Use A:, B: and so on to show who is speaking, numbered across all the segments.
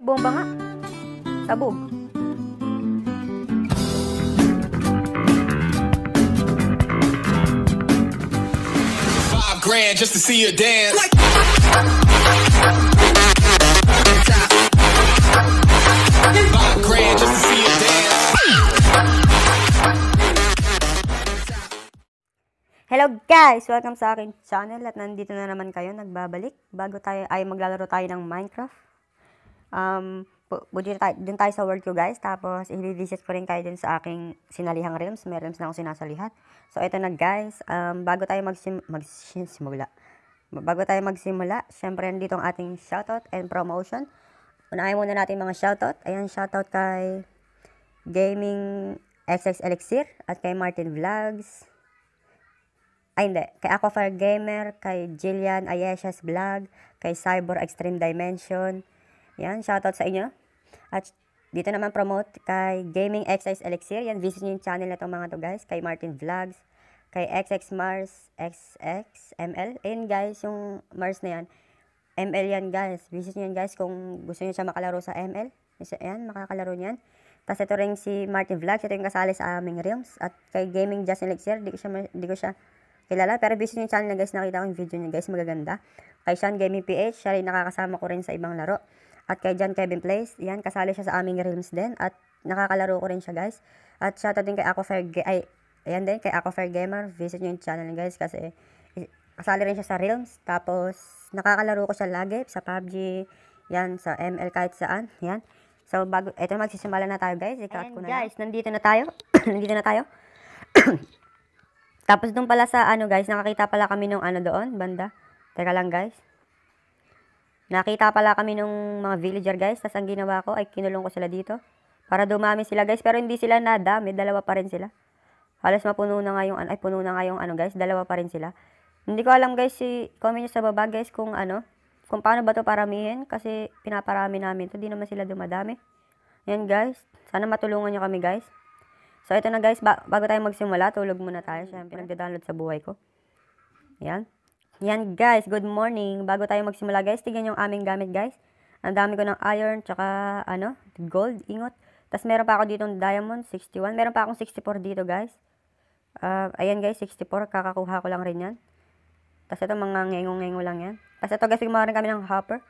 A: Bomba nga. Sabog.
B: $5,000 just to see you dance. $5,000 just to see you dance.
A: Hello guys! Welcome sa aking channel at nandito na naman kayo, nagbabalik. Bago tayo ay maglalaro tayo ng Minecraft. Dun tayo sa world ko guys, tapos i-revisit ko rin kayo dun sa aking sinalihang realms. May realms na akong sinasalihan. So ito na guys, bago tayo magsimula, syempre nandito ang ating shoutout and promotion. Unahin muna natin mga shoutout. Ayan, shoutout kay Gaming XX Elixir at kay Martin Vlogs. Ay, hindi. Kay Aquafire Gamer, kay Jillian Ayesha's Vlog, kay Cyber Extreme Dimension. Yan, shoutout sa inyo. At dito naman promote kay Gaming XX Elixir. Yan, visit nyo yung channel na itong mga to guys. Kay Martin Vlogs, kay XX Mars, XX, ML. Ayun guys, yung Mars na yan. ML yan guys. Visit nyo yan guys kung gusto nyo siya makalaro sa ML. Ayan, makakalaro nyan. Tapos ito rin si Martin Vlogs. Ito yung kasali sa aming realms. At kay Gaming Just Elixir, di ko siya kilala, pero visit yung channel na guys, nakita ko yung video niya guys, magaganda. Kay Sean Gaming PH, siya rin nakakasama ko rin sa ibang laro. At kay John Kevin Plays, yan, kasali siya sa aming realms din. At nakakalaro ko rin siya guys. At shoutout din kay Aquafire, ayan din, kay Aquafire Gamer, visit nyo yung channel niya guys, kasi kasali rin siya sa realms. Tapos, nakakalaro ko siya lagi sa PUBG, yan, sa ML kahit saan, yan. So, ito magsisimula na tayo guys, i-cut ko na guys, nandito na tayo, nandito na tayo. Tapos doon pala sa guys, nakakita pala kami nung doon, banda. Teka lang guys. Nakita pala kami nung mga villager guys. Tapos ang ginawa ko ay kinulong ko sila dito. Para dumami sila guys. Pero hindi sila nadami. Dalawa pa rin sila. Halos mapuno na nga yung, puno na nga yung guys. Dalawa pa rin sila. Hindi ko alam guys, comment nyo sa baba guys kung kung paano ba to paramihin. Kasi pinaparami namin to. Di naman sila dumadami. Yan guys. Sana matulungan nyo kami guys. So, ito na guys, bago tayo magsimula, tulog muna tayo. Siyempre, nagda-download sa buhay ko. Yan. Yan guys, good morning. Bago tayo magsimula guys, tignan yung aming gamit guys. Ang dami ko ng iron, tsaka gold, ingot. Tapos meron pa ako dito ng diamond, 61. Meron pa akong 64 dito guys. Ayan guys, 64. Kakakuha ko lang rin yan. Tapos ito, mga ngengong-ngengo lang yan. Tapos ito guys, gumawa rin kami ng hopper.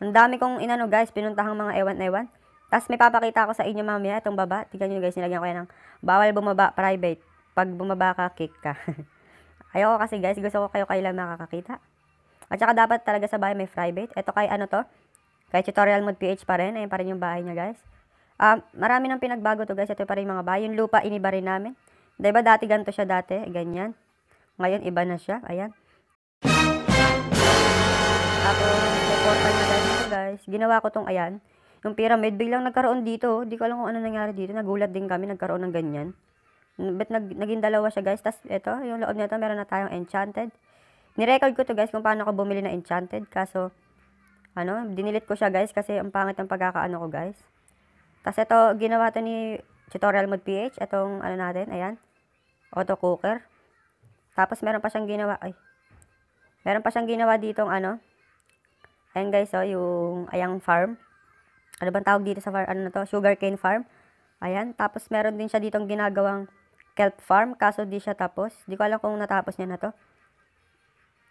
A: Ang dami kong guys, pinuntahang mga ewan-ewan. Tapos may papakita ko sa inyo mamaya itong baba. Tignan nyo guys, nilagyan ko yan ng bawal bumaba, private. Pag bumaba ka, kick ka. Ayoko kasi guys, gusto ko kayo lang makakakita. At saka dapat talaga sa bahay may private. Ito kay to? Kay Tutorial Mode PH pa rin. Ayun pa rin yung bahay niya guys. Marami nang pinagbago to guys. Ito pa rin mga bahay. Yung lupa iniba rin namin. Diba dati ganito siya dati? Ganyan. Ngayon iba na siya. Ayan. Tapos, reportan na guys. Ito guys. Ginawa ko tong ayan. Yung pyramid, biglang nagkaroon dito. Di ko alam kung ano nangyari dito. Nagulat din kami, nagkaroon ng ganyan. But naging dalawa siya guys. Tapos ito, yung loob nito, meron na tayong enchanted. Nirecord ko to guys kung paano ako bumili ng enchanted. Kaso, dinilit ko siya guys kasi ang pangit ng pagkakaano ko guys. Tapos ito, ginawa to ni Tutorial Mode PH. Itong natin, ayan. Auto cooker. Tapos meron pa siyang ginawa, meron pa siyang ginawa ditong ayan guys, yung ayang farm. Ano bang tawag dito sa farm? Sugarcane farm. Ayan. Tapos, meron din siya ditong ginagawang kelp farm. Kaso, di siya tapos. Di ko alam kung natapos niya na to.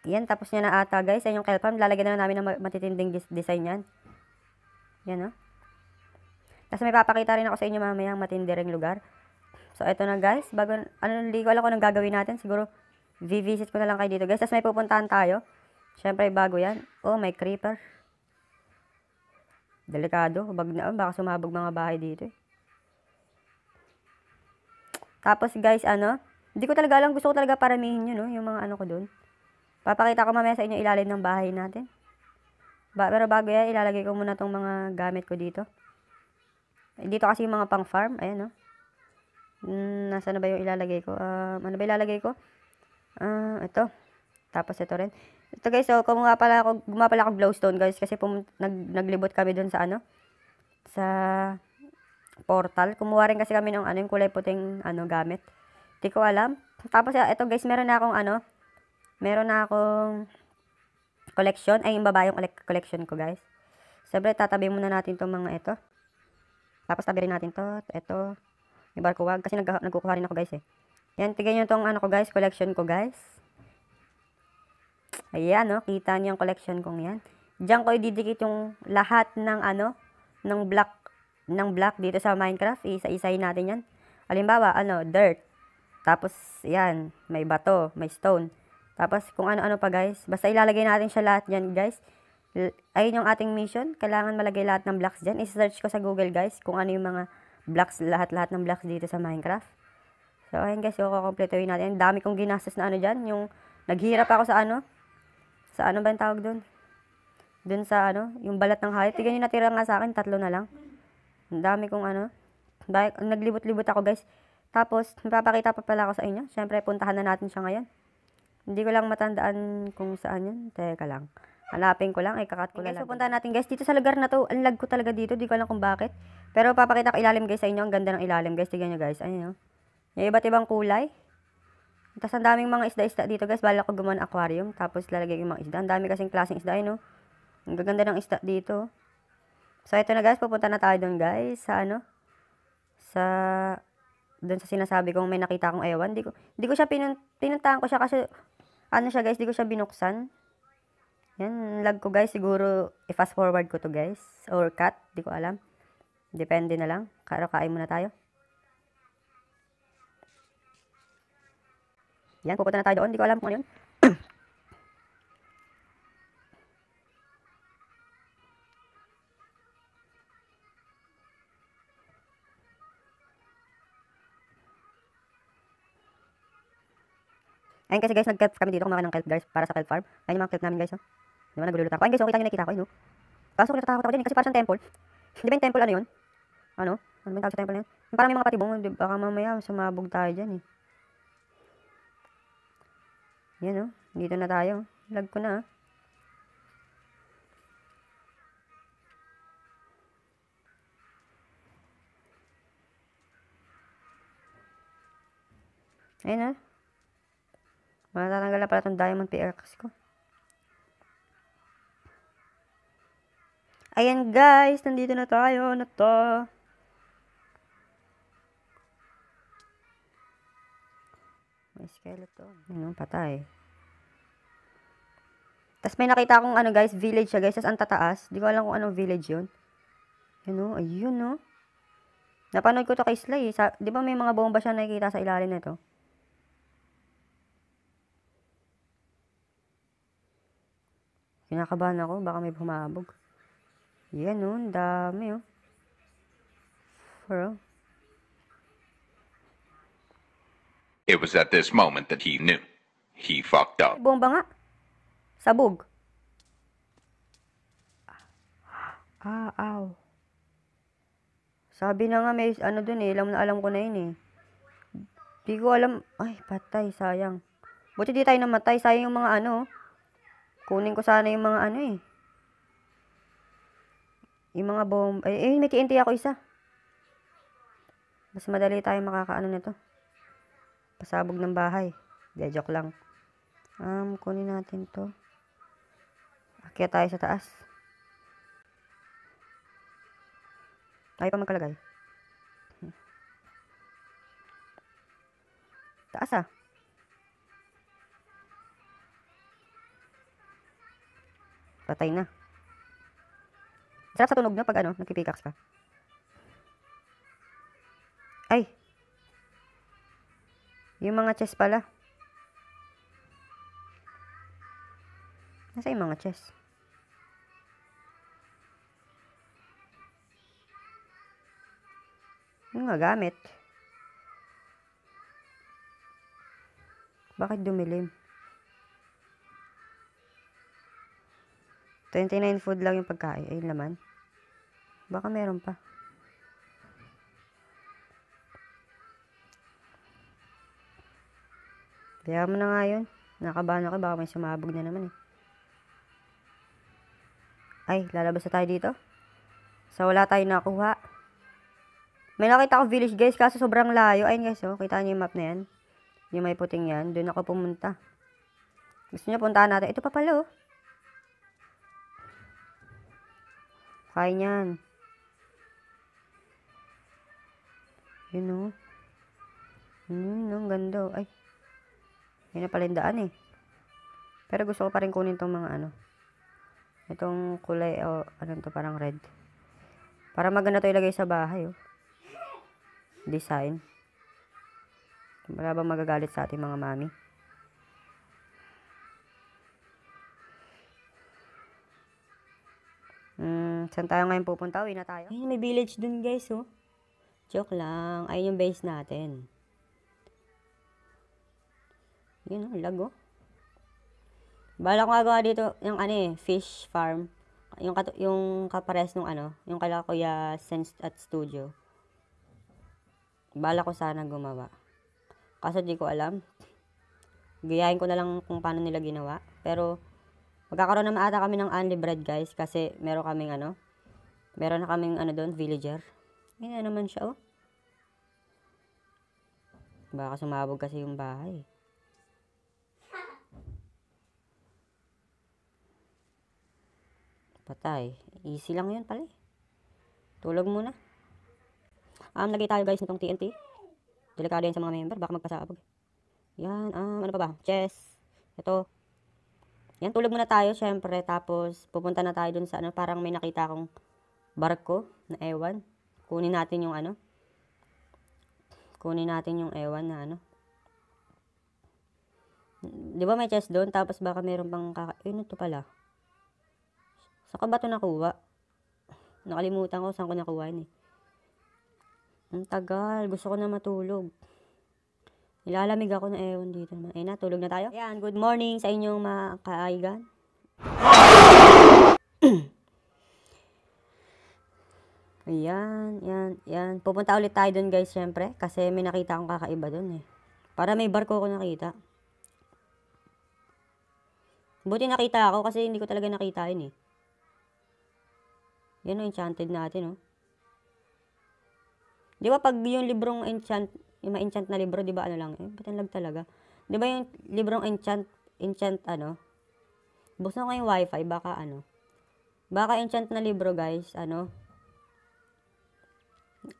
A: Ayan. Tapos niya na ata, guys. Ayan yung kelp farm. Lalagyan na namin ng matitinding design yan. Yan, Tapos, may papakita rin ako sa inyo mamayang matindi ring lugar. So, eto na, guys. Bago, di ko alam kung anong gagawin natin. Siguro, visit ko na lang kayo dito, guys. Tapos, may pupuntahan tayo. Siyempre, bago yan. Oh, may creeper. Delikado, baka sumabog mga bahay dito. Tapos guys, hindi ko talaga alam, gusto ko talaga paramihin yun, yung mga ko dun. Papakita ko mamaya sa inyo ilalim ng bahay natin. Pero bago yan, ilalagay ko muna tong mga gamit ko dito. Dito kasi yung mga pang farm, ayan Nasaan na ba yung ilalagay ko? Ano ba ilalagay ko? Ito. Tapos ito rin. Ito guys, so gumawa pala ako glowstone guys kasi naglibot kami dun sa sa portal. Kumuha rin kasi kami ng yung kulay puting gamit. Hindi ko alam. Tapos ito guys, meron na akong collection. Ay, yung baba yung collection ko guys. Siyempre, tatabi muna natin itong mga ito. Tapos tabi rin natin to. Ito. May barkuwag. Kasi nagkukuha rin ako guys eh. Yan, tignan nyo itong ano ko guys. Collection ko guys. Ayan, no? Kita niyo yung collection kong yan. Diyan ko ididikit yung lahat ng ano, ng block dito sa Minecraft. Isa-isahin natin yan. Halimbawa, ano, dirt. Tapos, yan, may bato, may stone. Tapos, kung ano-ano pa guys. Basta ilalagay natin siya lahat yan guys. Ayun yung ating mission. Kailangan malagay lahat ng blocks dyan. I-search ko sa Google guys kung ano yung mga blocks, lahat-lahat ng blocks dito sa Minecraft. So, ayun guys, kukumpletuhin natin. Dami kong ginastos na ano dyan. Yung, naghihirap ako sa ano. Sa ano ba yung tawag doon? Doon sa ano, yung balat ng hayop. Tignan yung natira nga sa akin, 3 na lang. Ang dami kong ano. Naglibot-libot ako guys. Tapos, napapakita pa pala ako sa inyo. Siyempre, puntahan na natin siya ngayon. Hindi ko lang matandaan kung saan yun. Teka lang. Hanapin ko lang. Ay, kakat ko lang. So, puntahan natin guys. Dito sa lugar na to, ang lag ko talaga dito. Di ko alam kung bakit. Pero, papakita ko ilalim guys sa inyo. Ang ganda ng ilalim guys. Tignan nyo guys. Ayun o. Yung iba't ibang kulay. Tapos, ang daming mga isda-isda dito guys. Bala ko gumawa ng aquarium. Tapos, lalagay yung mga isda. Ang dami kasing klaseng isda yun o. Ang gaganda ng isda dito. So, ito na guys. Pupunta na tayo doon guys. Sa ano? Doon sa sinasabi kong may nakita akong ewan. Di ko siya pinuntahan ko siya kasi ano siya guys, di ko siya binuksan. Yan, lag ko guys. Siguro, i-fast forward ko to guys. Or cut. Di ko alam. Depende na lang. Kain muna tayo. Yan, pupunta na tayo doon. Di ko alam kung ano yun. Ayun kasi guys, nag-kelp kami dito, kumakain ng kelp guys, para sa kelp farm. Ayun yung mga kelp namin guys, oh. Di ba, naglulutan ko. Ayun guys, oh, kita nyo nakita ko, yun, oh. Kaso kung natatakot ako dyan, kasi parang siyang temple. Di ba yung temple, ano yun? Ano? Ano ba yung tawag sa temple na yun? Yung parang may mga patibong, baka mamaya sumabog tayo dyan, eh. Yan, oh. Dito na tayo. Lag ko na, ah. Ayun, ah. Matatanggal na pala itong diamond pickaxe ko. Ayan guys, nandito na tayo. Ano to? May skeleton. Ano, patay. Tapos may nakita akong ano guys, village siya guys. Tapos ang tataas. Di ko alam kung anong village yun. Yun o, ayun o. Napanood ko to kay Sly. Di ba may mga bomba siya nakikita sa ilalim na ito? Kinakabahan ako, baka may bumabog. Yan o, dami o. Pero,
B: It was at this moment that he knew. He fucked up.
A: bomba nga. Sabog. Aw. Sabi na nga may ano dun eh, alam ko na yun eh. Di ko alam, ay patay, sayang. Buti di tayo namatay, sayang yung mga ano. Kunin ko sana yung mga ano eh. Yung mga bomba. May TNT ako isa. Mas madali tayo makakaano nito. Pasabog ng bahay. De, joke lang. Kunin natin to. Akyat tayo sa taas. Tayo pa magkalagay. Taas ah. Patay na. Sarap sa tunog na pag ano, nagpipickaxe ka. Ay. Yung mga chest pala. Nasa yung mga chest? Yung nga gamit. Bakit dumilim? 29 food lang yung pagkain. Ayun naman. Baka meron pa. Kaya mo na nga yun. Nakabahan ako. Baka may sumabog na naman eh. Ay, lalabas na tayo dito. So, wala tayo nakuha. May nakita ko village guys. Kaso sobrang layo. Ayun guys, oh. Kita niyo yung map na yan. Yung may puting yan. Doon ako pumunta. Gusto niyo puntahan natin. Ito pa pala, oh. Fine yan. Yun o. Ang ganda. Ay. Yun na pala yung daan eh. Pero gusto ko pa rin kunin tong mga ano. Itong kulay, ano to, parang red. Para maganda to ilagay sa bahay, oh. Design. Wala bang magagalit sa ating mga mami? Saan tayo ngayon pupunta? Uwi na tayo. Ayun, may village dun, guys, oh. Joke lang. Ayun yung base natin. Yun, oh, lag, oh. Bala ko gagawa dito yung ano eh, fish farm. Yung kapares nung ano, yung kala Kuya Sense at Studio. Bala ko sana gumawa. Kaso di ko alam. Gayahin ko na lang kung paano nila ginawa. Pero, magkakaroon naman ata kami ng unli bread, guys. Kasi meron kaming ano, meron na kaming ano doon, villager. Ayun na naman siya, oh. Baka sumabog kasi yung bahay. Patay. Easy lang yun pala eh. Tulog muna. Lagay tayo guys nitong TNT. Delikado yan sa mga member. Baka magpasabog. Yan. Ano pa ba? Chess. Ito. Yan. Tulog muna tayo syempre. Tapos pupunta na tayo dun sa ano. Parang may nakita akong barko na ewan. Kunin natin yung ano. Kunin natin yung ewan na ano. Di ba may chest doon? Tapos baka meron pang Yun ito pala. Saan ko ba ito nakuha? Nakalimutan ko saan ko nakuha yun eh. Ang tagal. Gusto ko na matulog. Nilalamig ako na ewan dito naman. Ayun na, tulog na tayo. Ayan, good morning sa inyong mga kaaigan. Ayan, yan. Pupunta ulit tayo dun guys, syempre. Kasi may nakita akong kakaiba dun eh. Para may barko ko nakita. Buti nakita ako kasi hindi ko talaga nakita yun eh. Yan o, enchanted natin, oh. Di ba pag yung librong yung ma-enchant na libro, di ba ano lang, ba't ang lag talaga? Di ba yung librong enchant, ano? Buksan ko yung wifi, baka ano. Baka enchant na libro, guys, ano?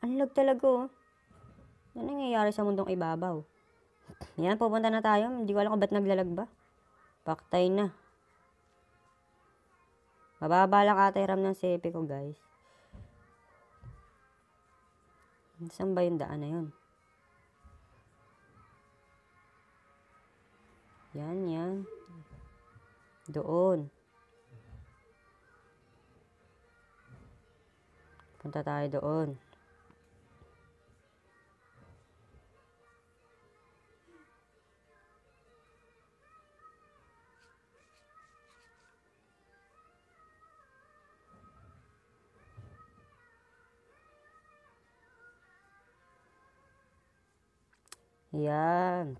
A: Ang lag talaga, oh. Ano nangyayari sa mundong ibabaw? Yan, pupunta na tayo. Hindi ko alam kung ba't naglalag ba. Paktay na. Mababa lang ata yung RAM ng CP ko, guys. Saan ba yung daan na yun? Yan. Doon. Punta tayo doon. Yan.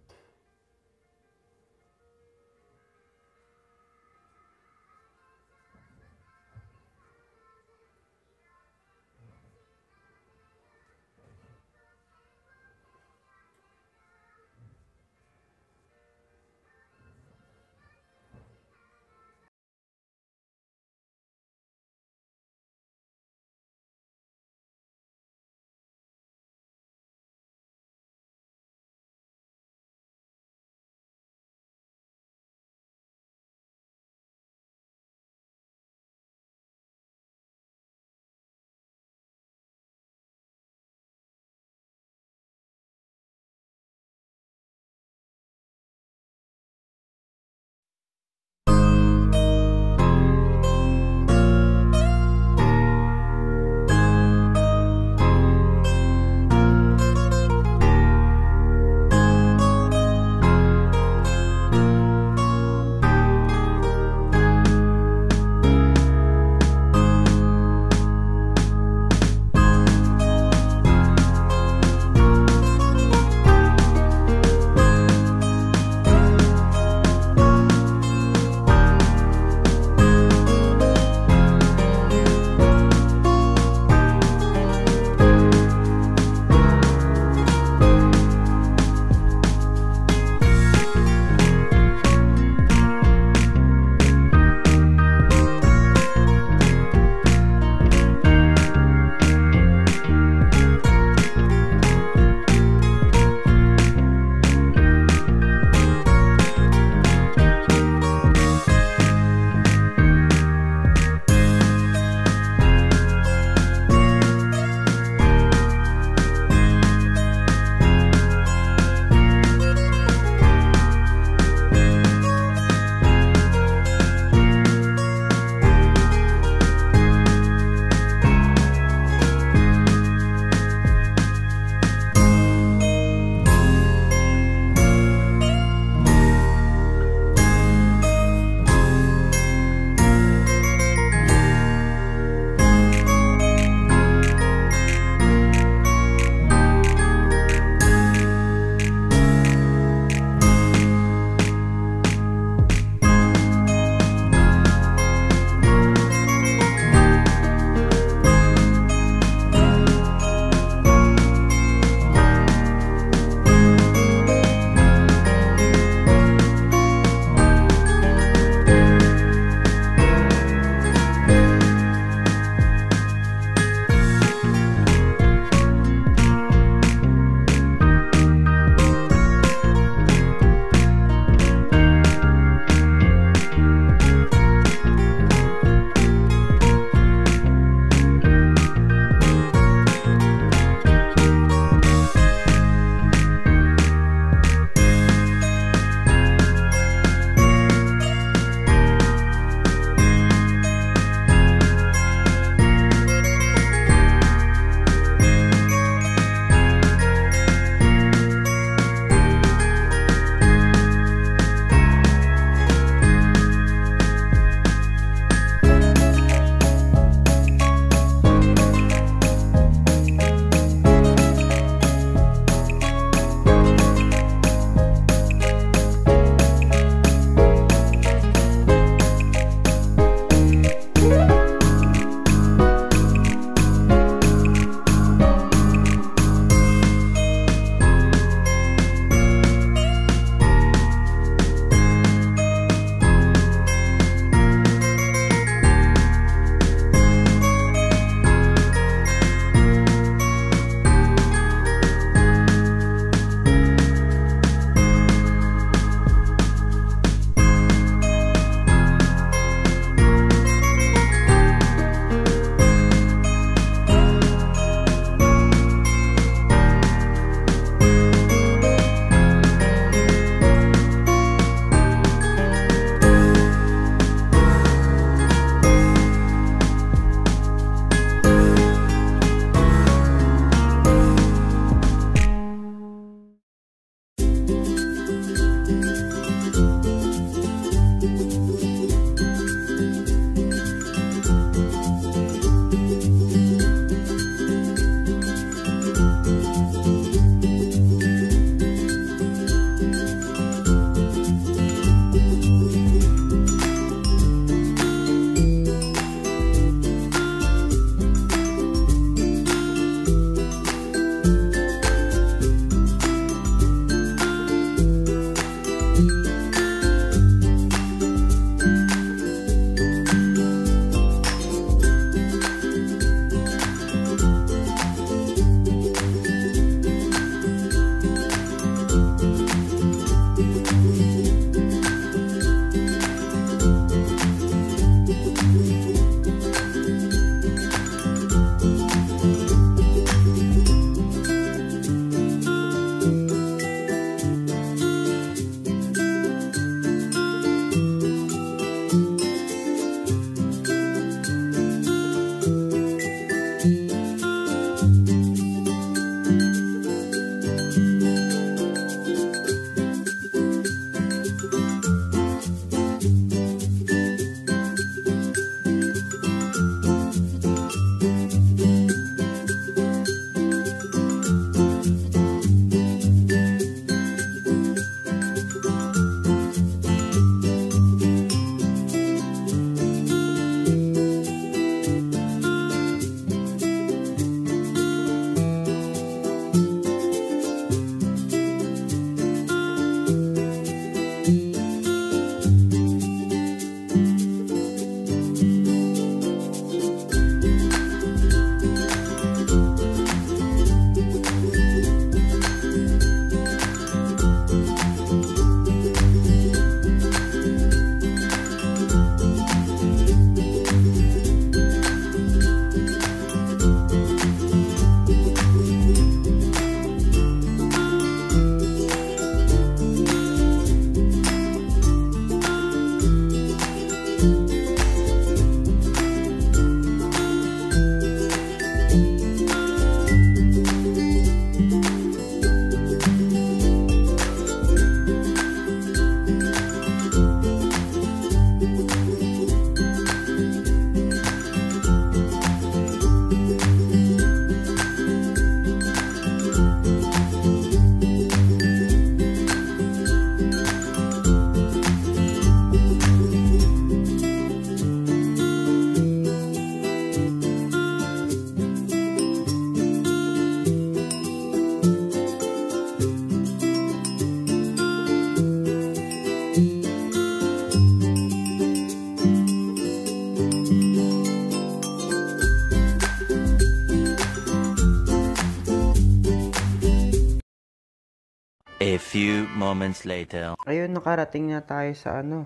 C: A few moments later.
D: Ayun, nakarating na tayo sa ano.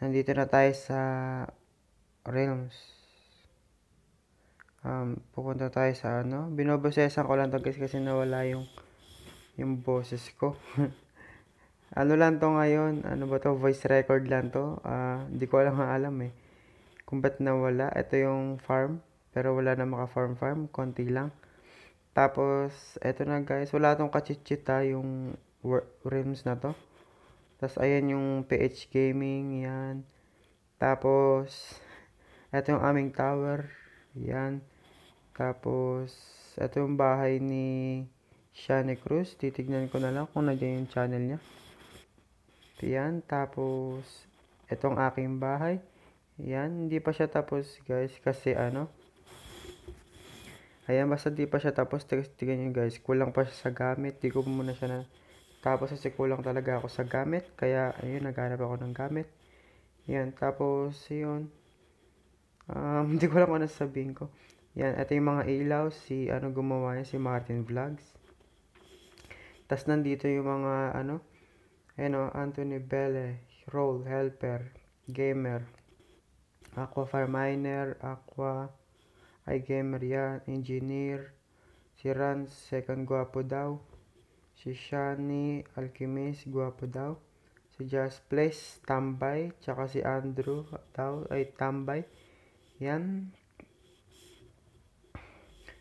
D: Nandito na tayo sa Realms. Pupunta tayo sa ano. Binobosesan ko lang to guys kasi nawala yung boses ko. Ano lang to ngayon? Ano ba to? Voice record lang to. Hindi ko alam eh. Kung ba't nawala. Ito yung farm. Pero wala na maka-farm. Konti lang. Tapos, eto na guys. Wala tong kachichita yung Realms na to. Tapos, ayan yung PH Gaming. Yan. Tapos, eto yung aming tower. Yan. Tapos, eto yung bahay ni Shani Cruz. Titignan ko na lang kung nandiyan yung channel niya. Yan. Tapos, etong aking bahay. Yan. Hindi pa siya tapos guys. Kasi ano. Ayan. Basta di pa siya tapos. Tignan nyo guys. Kulang pa siya sa gamit. Di ko muna siya na. Tapos kasi kulang talaga ako sa gamit. Kaya ayun. Naghanap ako ng gamit. Yan. Tapos yun. Hindi ko lang ano sabihin ko. Yan, ito yung mga ilaw, si ano gumawa niya, si Martin Vlogs. Tas nandito yung mga ano, ayun o, Anthony Belle, Role, Helper, Gamer, Aqua Farminer, Aqua, iGamer yan, Engineer, si Rans, Second Guapo daw, si Shani, Alchemist, Guapo daw, si Just Place, Tambay, tsaka si Andrew daw, ay Tambay, yan.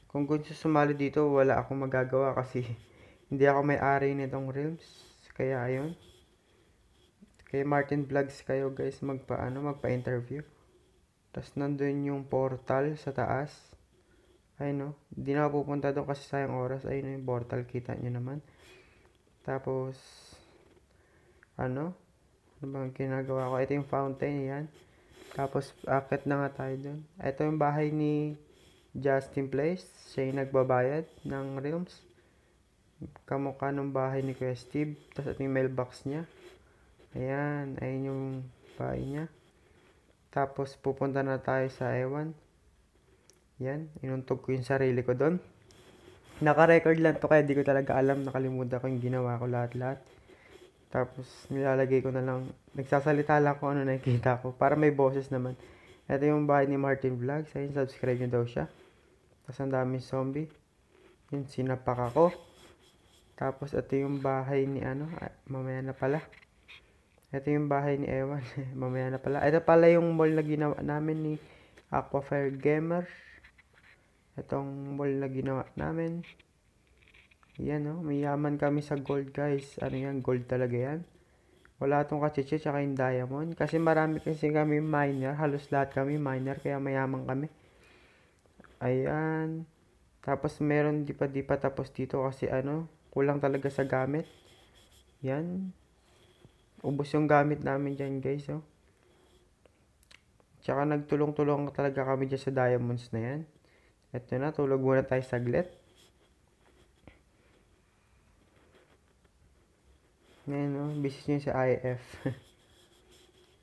D: Kung gusto sumali dito, wala akong magagawa kasi hindi ako may-ari nitong Realms. Kaya ayun. Kay Martin Vlogs kayo guys magpa-interview. Tapos nandun yung portal sa taas. Ayun no. Hindi na ako pupunta doon kasi sayang oras. Ayun yung portal, kita nyo naman. Tapos ano bang ginagawa ko? Ito yung fountain, yan. Tapos akit na nga tayo doon. Ito yung bahay ni Justin Place, siya yung nagbabayad ng Realms. Kamukha ng bahay ni Kuya Steve. Tapos ito yung mailbox niya. Ayan, ayun yung bahay niya. Tapos pupunta na tayo sa Ewan. Yan, inuntog ko yung sarili ko doon. Naka-record lang to kaya di ko talaga alam. Nakalimutan ko yung ginawa ko lahat-lahat. Tapos nilalagay ko na lang. Nagsasalita lang kung ano nakikita ko. Para may boses naman. Ito yung bahay ni Martin Vlogs. Ayun, subscribe nyo daw siya. Tapos ang daming zombie. Yun, sinapak ako. Tapos ito yung bahay ni ano. Mamaya na pala. Ito yung bahay ni Ewan. Mamaya na pala. Ito pala yung mall na ginawa namin ni Aquafire Gamer. Itong mall na ginawa namin. Yan o. Mayaman kami sa gold guys. Ano yan? Gold talaga yan. Wala itong kachiche tsaka yung diamond. Kasi marami kasi kami miner. Halos lahat kami miner. Kaya mayaman kami. Ayan. Tapos meron di pa tapos dito kasi ano, kulang talaga sa gamit. Yan. Ubos yung gamit namin dyan guys, oh. Tsaka nagtulong-tulong talaga kami dyan sa diamonds na yan. Ito na, tulog muna tayo saglit. Ngayon, oh, business nyo sa IF.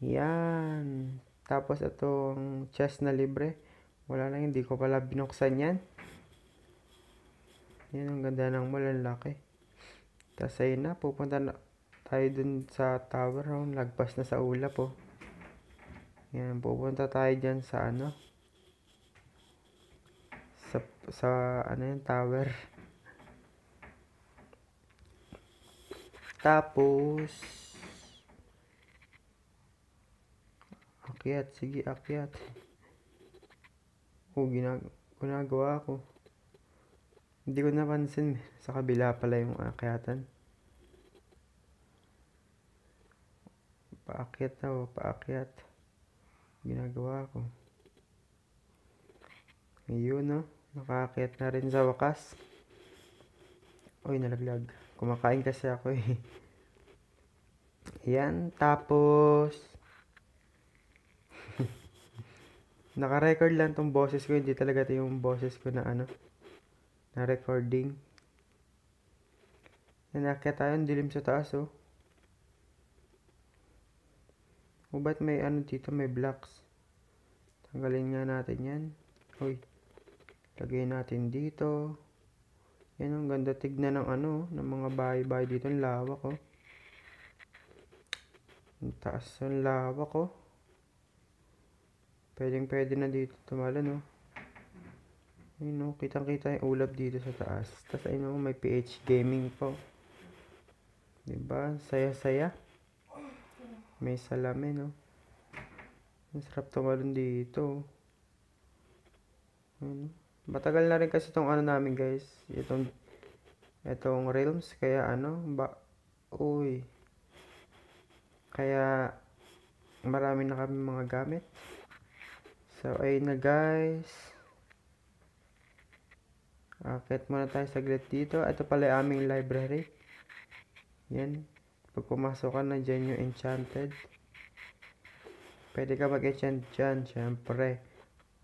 D: Yan. Tapos itong chest na libre. Wala lang, hindi ko pala binuksan yan. Yan, ang ganda ng mall, ang laki. Tapos ayun na, pupunta na tayo dun sa tower. Oh. Lagpas na sa ulap, oh. Yan, pupunta tayo dyan sa ano. Sa ano yung tower. Tapos akyat, sige akyat. Oh, ginagawa ko. Hindi ko napansin. Sa kabila pala yung akyatan. Paakyat na o, paakyat. Ginagawa ko. Ayun no. Nakaakyat na rin sa wakas. Uy, nalaglag. Kumakain kasi ako eh. Yan, tapos naka-record lang tong boses ko. Hindi talaga ito yung boses ko na ano, na recording. Nanakya tayo, dilim sa taas oh. O ba't may ano dito, may blocks? Tanggalin nga natin yan. Uy, lagay natin dito. Yan, ang ganda tignan ng ano, ng mga bahay-bahay dito. Ang lawak, oh. Ang taas ng lawak, oh. Pwede na dito tumalan, oh. Ayun, oh, kitang-kita yung ulap dito sa taas. Tapos, ayun, oh, may PH Gaming po. Diba? Saya-saya. May salamin, oh. Ang sarap tumalon dito. Ayun, oh. Matagal na rin kasi itong ano namin, guys. Itong Realms. Kaya ano, uy. Kaya marami na kami mga gamit. So, ayun na, guys. Akit muna tayo saglit dito. Ito pala yung aming library. Yan. Pag pumasok ka na dyan yung enchanted. Pwede ka mag-enchant dyan, syempre.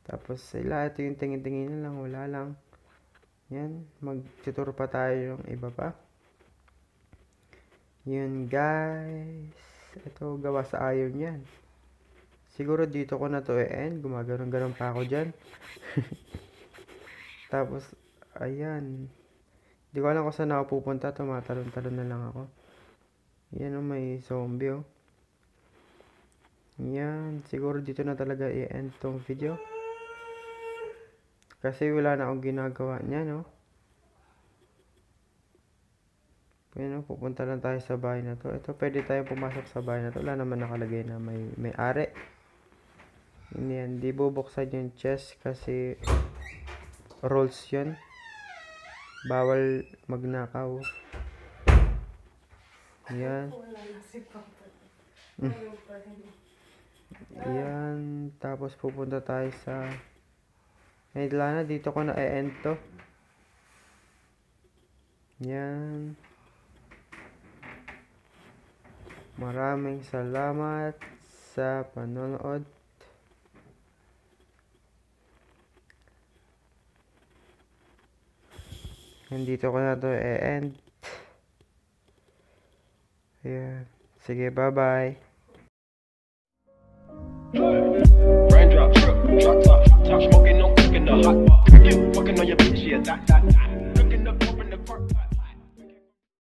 D: Tapos sila, ito yung tingin-tingin na lang, wala lang. Yan, mag-tutor pa tayo yung iba pa. Yun, guys. Ito, gawa sa iron yan. Siguro dito ko na to i-end. Gumagano'n-ganon pa ako dyan. Tapos, ayan. Di ko alam kung saan ako pupunta. Tumatalon-talon na lang ako. Yan, oh, may zombie, oh. Yan, siguro dito na talaga i-end tong video. Kasi wala na akong ginagawa niya, no? Ayun, pupunta lang tayo sa bahay na to. Ito, pwede tayong pumasok sa bahay na to. Wala naman nakalagay na may ari. Yan, di bubuksan yung chest kasi rules yun. Bawal magnakaw. Yan. Yan, tapos pupunta tayo sa Lana, dito ko na i-end to. Yan. Maraming salamat sa panonood. Dito ko na to i-end. Ayan. Sige, bye-bye.
E: Raindrop, drop top, top smoking, no cooking the hot pot. You fucking on your bitch, yeah, that. Cooking up, open the park pot.